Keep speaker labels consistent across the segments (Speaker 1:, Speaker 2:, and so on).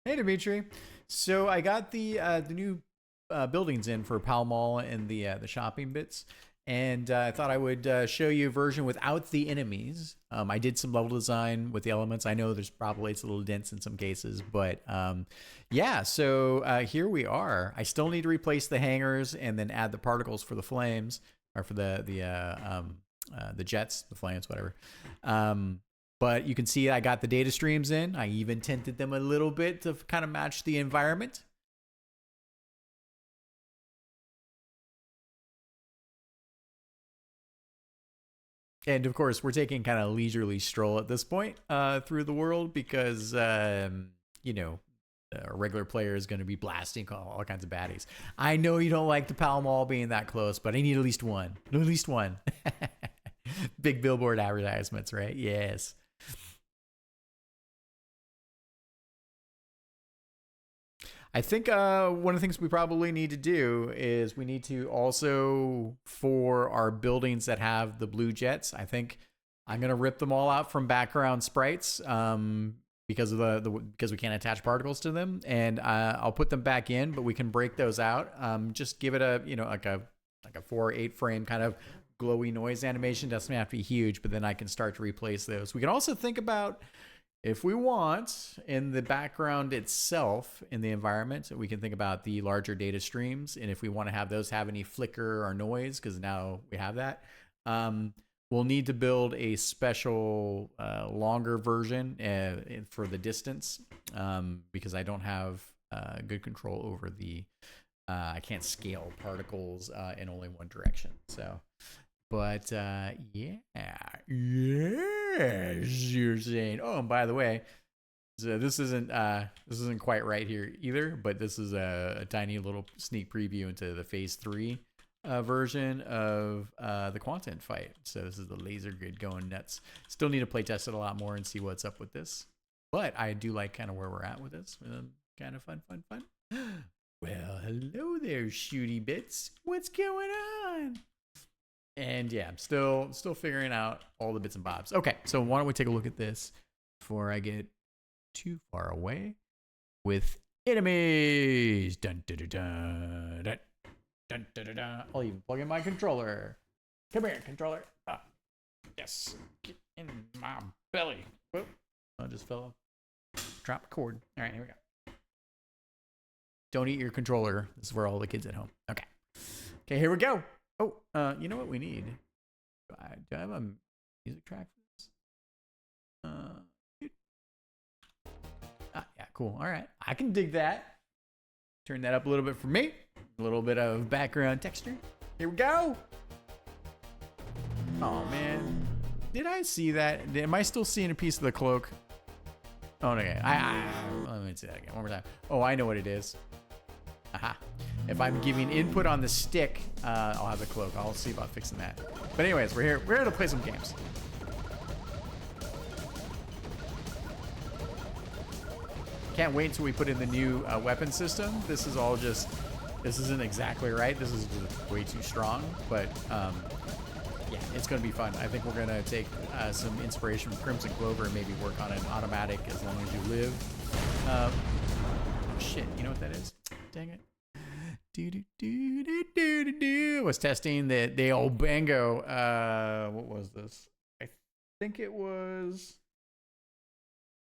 Speaker 1: Hey Dimitri, so I got the new buildings in for Pall Mall and the shopping bits, and I thought I would show you a version without the enemies. I did some level design with the elements. I know there's probably it's a little dense in some cases, but yeah. So here we are. I still need to replace the hangars and then add the particles for the flames or for the jets, the flames, whatever. But you can see I got the data streams in. I even tinted them a little bit to kind of match the environment. And of course, we're taking kind of a leisurely stroll at this point through the world because, you know, a regular player is going to be blasting all kinds of baddies. I know you don't like the Pall Mall being that close, but I need at least one. At least one. Big billboard advertisements, right? Yes. I think one of the things we probably need to do is we need to also, for our buildings that have the blue jets, I think I'm going to rip them all out from background sprites because of because we can't attach particles to them, and I'll put them back in, but we can break those out. Just give it a, you know, like a 4 or 8 frame kind of glowy noise animation. Doesn't have to be huge, but then I can start to replace those. We can also think about, if we want, in the background itself, in the environment, we can think about the larger data streams. And if we want to have those have any flicker or noise, because now we have that, we'll need to build a special longer version for the distance because I don't have good control over the, I can't scale particles in only one direction. So, but yeah, you're saying. Oh, and by the way, so this isn't quite right here either. But this is a tiny little sneak preview into the Phase 3 version of the Quantum fight. So this is the laser grid going nuts. Still need to play test it a lot more and see what's up with this. But I do like kind of where we're at with this. Kind of fun. Well, hello there, shooty bits. What's going on? And yeah, I'm still figuring out all the bits and bobs. Okay, so why don't we take a look at this before I get too far away with enemies. Dun, dun, dun, dun, dun, dun, dun, dun, dun. I'll even plug in my controller. Come here, controller. Ah, yes, get in my belly. Whoop. I just fell off. Drop the cord. All right, here we go. Don't eat your controller. This is for all the kids at home. Okay, here we go. Oh, you know what we need? Do I have a music track for this? Yeah, cool. All right, I can dig that. Turn that up a little bit for me. A little bit of background texture. Here we go. Oh man, did I see that? Am I still seeing a piece of the cloak? Oh, okay. Let me see that again. One more time. Oh, I know what it is. Aha. If I'm giving input on the stick, I'll have the cloak. I'll see about fixing that. But anyways, we're here to play some games. Can't wait until we put in the new weapon system. This isn't exactly right. This is just way too strong, but yeah, it's gonna be fun. I think we're gonna take some inspiration from Crimson Clover and maybe work on an automatic as long as you live. Oh shit, you know what that is? Dang it. Was testing the old bango. What was this? I think it was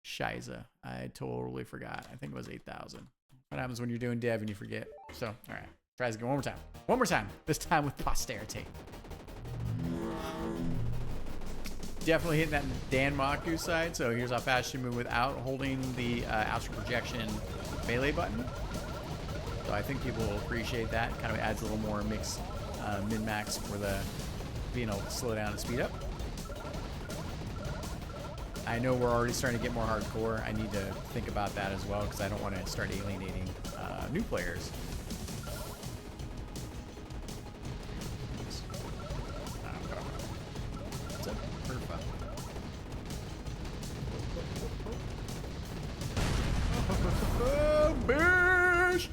Speaker 1: Shiza. I totally forgot. I think it was 8,000. What happens when you're doing dev and you forget? So, all right, try this again one more time. One more time. This time with posterity. Definitely hitting that Dan Maku side. So here's how fast you move without holding the astral projection melee button. So I think people will appreciate that. Kind of adds a little more mix, min-max for the being able to slow down and speed up. I know we're already starting to get more hardcore. I need to think about that as well because I don't want to start alienating new players. What's up? Bish!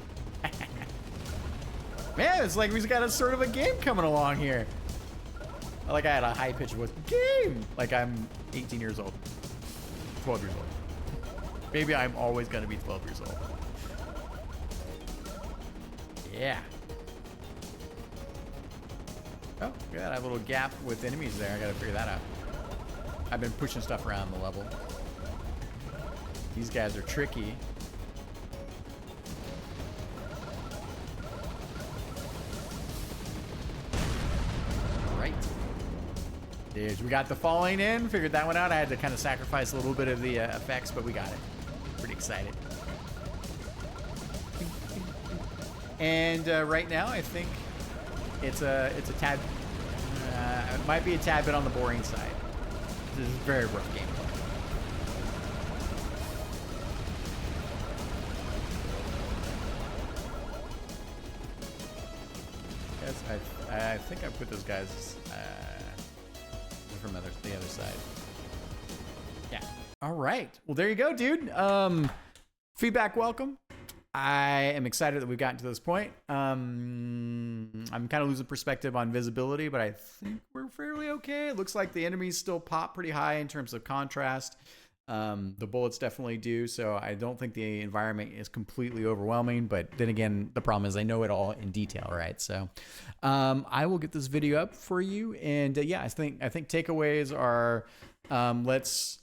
Speaker 1: Man, it's like we've got a sort of a game coming along here. Like I had a high pitch voice. Game! Like I'm 18 years old. 12 years old. Maybe I'm always going to be 12 years old. Yeah. Oh, look at that. I have a little gap with enemies there. I got to figure that out. I've been pushing stuff around the level. These guys are tricky. Right. Dude, we got the falling in. Figured that one out. I had to kind of sacrifice a little bit of the effects, but we got it. Pretty excited. And right now, I think it's a tad. It might be a tad bit on the boring side. This is a very rough game. Yes, I think I put those guys from the other side. Yeah. All right. Well, there you go, dude. Feedback welcome. I am excited that we've gotten to this point. I'm kind of losing perspective on visibility, but I think we're fairly okay. It looks like the enemies still pop pretty high in terms of contrast. The bullets definitely do, so I don't think the environment is completely overwhelming, but then again, the problem is I know it all in detail, right? So I will get this video up for you, and yeah, I think takeaways are let's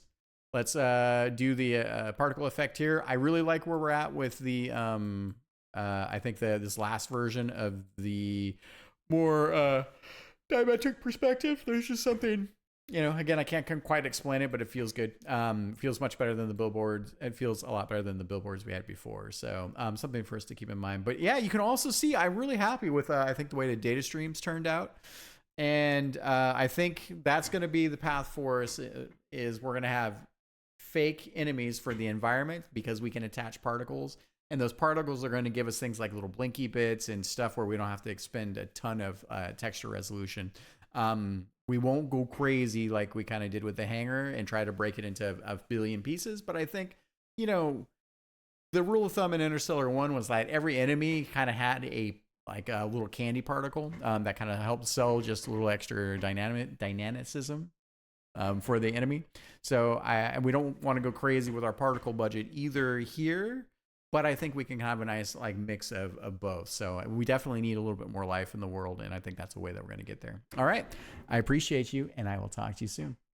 Speaker 1: do the particle effect here. I really like where we're at with the I think this last version of the more diametric perspective. There's just something, you know, again, I can't quite explain it, but it feels good. It feels much better than the billboards. It feels a lot better than the billboards we had before. So something for us to keep in mind. But yeah, you can also see I'm really happy with I think the way the data streams turned out. And I think that's going to be the path for us is we're going to have fake enemies for the environment because we can attach particles, and those particles are going to give us things like little blinky bits and stuff where we don't have to expend a ton of texture resolution. We won't go crazy like we kind of did with the hangar and try to break it into a billion pieces, but I think, you know, the rule of thumb in Interstellar 1 was that every enemy kind of had a little candy particle that kind of helped sell just a little extra dynamicism for the enemy. So we don't want to go crazy with our particle budget either here, but I think we can have a nice mix of both. So we definitely need a little bit more life in the world, and I think that's a way that we're going to get there. All right. I appreciate you, and I will talk to you soon.